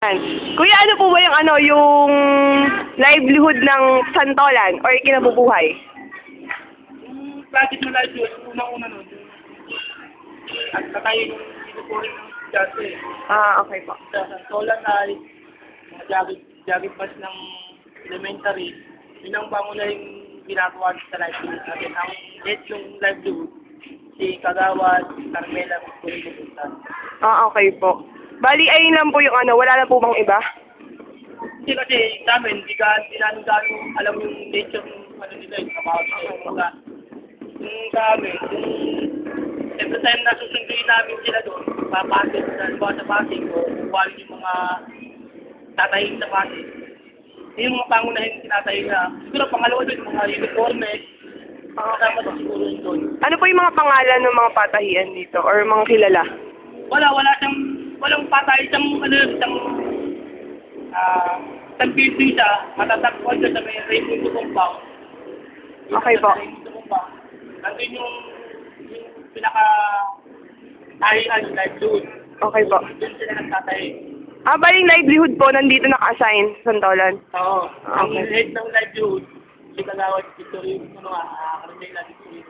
Yan. Kuya, ano po ba yung livelihood ng Santolan or kinabubuhay? Yung project na live yun, unang-una nun, at katayin yung inupurin ng estudyante. Okay po. Sa Santolan ay mga jogging bus ng elementary, yun ang pangunahing ginagawa sa livelihood natin. Ang head yung livelihood, si Kagawad, Carmela, Kuling Pupuntan. Okay po. Bali, ayun lang po yung wala na po bang iba? Hindi kasi sa amin, hindi namin gano'ng alam yung nature ng nila, yung trabaho nila. Kumbaga, yung sa amin, every time na susunduin namin sila doon, papasok sa pasig o kukuha yung mga tatayin sa pasig. Yung mga pangunahin tinatayin na, siguro pangalawa doon, mga uniforme, kasama doon siguro yun doon. Ano po yung mga pangalan ng mga patahian dito or mga kilala? Walang patay, isang building siya, matatagpuan siya sa may Raimundo Compound. Okay po. Raimundo Compound. Nandun yung pinaka-tahian, livelihood. Okay po. Doon sila nagtatahi. Bali yung livelihood po, nandito naka-assign sa Santolan. Oo. Ang Okay. head ng livelihood, si Kagawad Victory, Carmela Victory.